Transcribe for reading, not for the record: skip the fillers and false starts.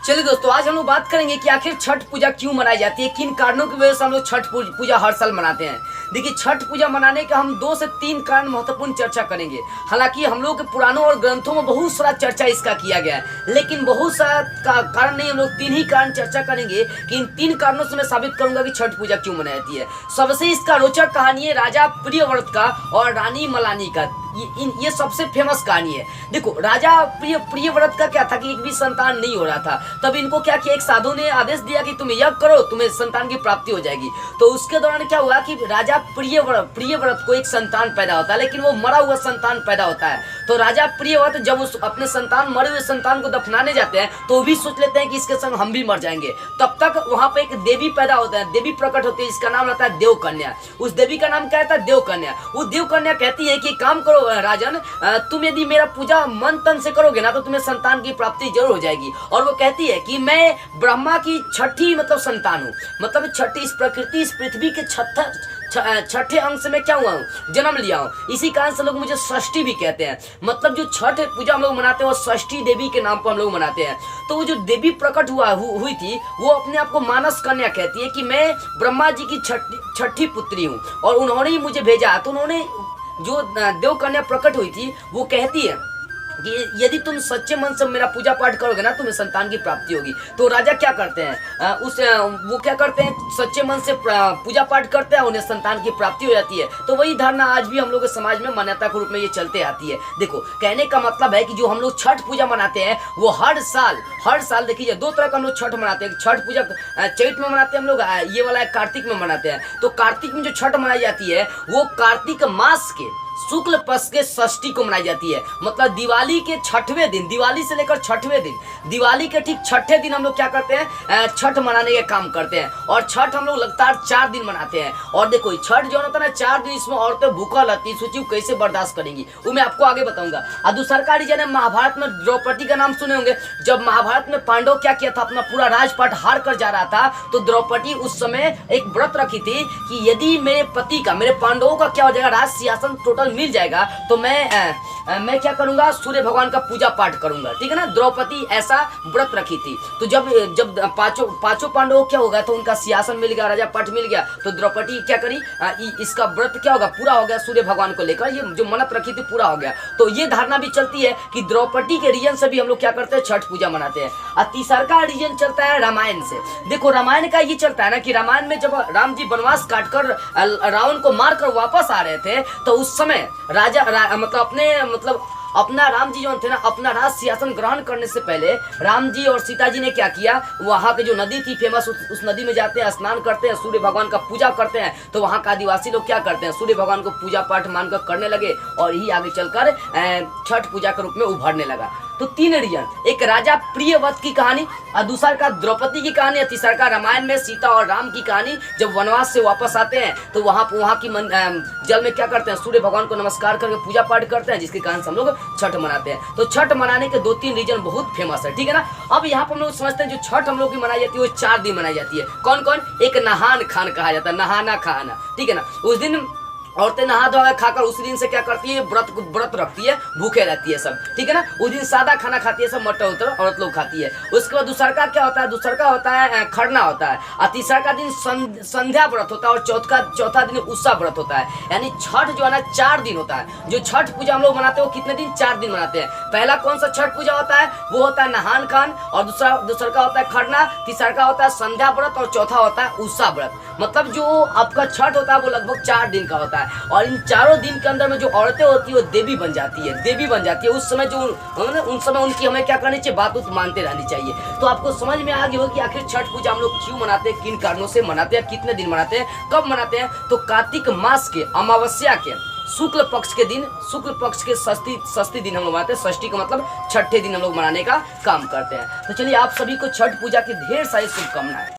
चलिए दोस्तों, आज हम लोग बात करेंगे कि आखिर छठ पूजा क्यों मनाई जाती है, किन कारणों की वजह से हम लोग छठ पूजा हर साल मनाते हैं। देखिए, छठ पूजा मनाने का हम 2 से 3 कारण महत्वपूर्ण चर्चा करेंगे। हालांकि हम लोग के पुराणों और ग्रंथों में बहुत सारा चर्चा इसका किया गया है, लेकिन बहुत सारा कारण नहीं, हम लोग 3 ही कारण चर्चा करेंगे कि इन 3 कारणों से मैं साबित करूंगा कि छठ पूजा क्यों मनाई जाती है। सबसे इसका रोचक कहानी है राजा प्रियव्रत का और रानी मलानी का। ये सबसे फेमस कहानी है। देखो, राजा प्रियव्रत का क्या था कि एक भी संतान नहीं हो रहा था। तब इनको क्या किया, एक साधु ने आदेश दिया कि तुम यज्ञ करो, तुम्हें संतान की प्राप्ति हो जाएगी। तो उसके दौरान क्या हुआ कि राजा प्रियव्रत को एक संतान पैदा होता है, लेकिन वो मरा हुआ संतान पैदा होता है। तो राजा प्रियव्रत जब उस अपने मरे हुए संतान को दफनाने जाते हैं तो भी सोच लेते हैं कि इसके संग हम भी मर जाएंगे। तब तक वहां पे एक देवी पैदा होता है, देवी प्रकट होती है, इसका नाम रहता है देवकन्या। उस देवी का नाम क्या रहता है, देवकन्या। वो देवकन्या कहती है कि काम करो राजन, तुम यदि मेरा पूजा मन तन से करोगे ना तो तुम्हें संतान की प्राप्ति जरूर हो जाएगी। और वो कहती है कि मैं ब्रह्मा की छठी संतान हूँ, मतलब छठी, इस प्रकृति इस पृथ्वी के छठे अंश में क्या हुआ हूँ, जन्म लिया हूँ। इसी कारण से लोग मुझे षष्ठी भी कहते हैं। मतलब जो छठ पूजा हम लोग मनाते हैं वो षष्ठी देवी के नाम पर हम लोग मनाते हैं। तो वो जो देवी प्रकट हुई थी वो अपने आप को मानस कन्या कहती है कि मैं ब्रह्मा जी की छठी पुत्री हूँ और उन्होंने ही मुझे भेजा। तो उन्होंने जो देवकन्या प्रकट हुई थी वो कहती है कि यदि तुम सच्चे मन से मेरा पूजा पाठ करोगे ना तुम्हें संतान की प्राप्ति होगी। तो राजा क्या करते हैं, वो क्या करते हैं, सच्चे मन से पूजा पाठ करते हैं, उन्हें संतान की प्राप्ति हो जाती है। तो वही धारणा आज भी हम लोग के समाज में मान्यता के रूप में ये चलते आती है। देखो, कहने का मतलब है कि जो हम लोग छठ पूजा मनाते हैं वो हर साल देखिए 2 तरह का हम लोग छठ मनाते हैं। छठ पूजा चैत में मनाते हैं हम लोग, ये वाला है कार्तिक में मनाते हैं। तो कार्तिक में जो छठ मनाई जाती है वो कार्तिक मास के शुक्ल पक्ष के षष्ठी को मनाई जाती है। मतलब दिवाली के 6वें दिन, दिवाली से लेकर 6वें दिन, दिवाली के ठीक 6ठे दिन हम लोग क्या करते हैं, छठ मनाने के काम करते हैं। और छठ हम लोग लगातार 4 दिन मनाते हैं। और देखो, छठ जो होता है ना 4 दिन, इसमें औरतें भूखा रहती, सोचिए कैसे बर्दाश्त करेंगी, वो मैं आपको आगे बताऊंगा। और दूसरा रीजन है, महाभारत में द्रौपदी का नाम सुने होंगे। जब महाभारत में पांडव क्या किया था, अपना पूरा राजपाट हार कर जा रहा था, तो द्रौपदी उस समय एक व्रत रखी थी कि यदि मेरे पति का, मेरे पांडवों का क्या हो जाएगा, राज सिंहासन टोटल मिल जाएगा तो मैं क्या करूंगा, सूर्य भगवान का पूजा पाठ करूंगा। ठीक है ना, द्रौपदी ऐसा व्रत रखी थी। तो जब पांचों पांडवों क्या होगा, तो उनका सिंहासन मिल गया, राजा पाठ मिल गया, तो द्रौपदी क्या करी, इसका व्रत क्या होगा, पूरा हो गया, सूर्य भगवान को लेकर ये जो मन्नत रखी थी पूरा हो गया। तो ये धारणा भी चलती है कि द्रौपदी के रीजन से भी हम लोग क्या करते हैं, छठ पूजा मनाते हैं। और तीसरा का रीजन चलता है रामायण से। देखो, रामायण का ये चलता है ना कि रामायण में जब राम जी वनवास काटकर रावण को मारकर वापस आ रहे थे, तो उस समय अपना राम जी जो थे ना, अपना राज सिंहासन ग्रहण करने से पहले राम जी और सीता जी ने क्या किया, वहाँ की जो नदी थी फेमस, उस नदी में जाते हैं, स्नान करते हैं, सूर्य भगवान का पूजा करते हैं। तो वहाँ का आदिवासी लोग क्या करते हैं, सूर्य भगवान को पूजा पाठ मानकर करने लगे और यही आगे चलकर छठ पूजा के रूप में उभरने लगा। तो 3 रीजन, एक राजा प्रियव्रत की कहानी, और दूसरा का द्रौपदी की कहानी, और तीसरा का रामायण में सीता और राम की कहानी। जब वनवास से वापस आते हैं तो वहाँ की जल में क्या करते हैं, सूर्य भगवान को नमस्कार करके पूजा पाठ करते हैं, जिसके कारण से हम लोग छठ मनाते हैं। तो छठ मनाने के 2-3 रीजन बहुत फेमस है। ठीक है ना। अब यहाँ पर हम लोग समझते हैं जो छठ हम लोग की मनाई जाती है वो 4 दिन मनाई जाती है। कौन कौन, एक नहान खान कहा जाता है, नहाना खाना। ठीक है ना। उस दिन औरतें नहा धोकर खाकर उसी दिन से क्या करती है, व्रत रखती है, भूखे रहती है सब। ठीक है ना। उस दिन सादा खाना खाती है सब, मटर उतर औरत लोग खाती है। उसके बाद दूसरा का क्या होता है, दूसरा का होता है खरना होता है, और तीसरा का दिन संध्या व्रत होता है, और चौथा दिन उषा व्रत होता है। यानी छठ जो है ना 4 दिन होता है। जो छठ पूजा हम लोग मनाते हैं वो कितने दिन, 4 दिन मनाते हैं। पहला कौन सा छठ पूजा होता है, वो होता है नहान खान, और दूसरा का होता है खरना, तीसरा का होता है संध्या व्रत, और चौथा होता है उषा व्रत। मतलब जो आपका छठ होता है वो लगभग 4 दिन का होता है। और इन 4 दिन के अंदर में जो औरतें होती है वो देवी बन जाती है। उस समय उन समय उनकी हमें क्या करनी चाहिए, बात मानते रहनी चाहिए। तो आपको समझ में आ गई हो कि आखिर छठ पूजा हम लोग क्यों मनाते हैं, किन कारणों से मनाते हैं, कितने दिन मनाते हैं, कब मनाते हैं। तो कार्तिक मास के अमावस्या के शुक्ल पक्ष के षष्ठी दिन हम लोग मनाते हैं। षष्ठी का मतलब 6ठे दिन हम लोग मनाने का काम करते हैं। तो चलिए, आप सभी को छठ पूजा की ढेर सारी शुभकामनाएं।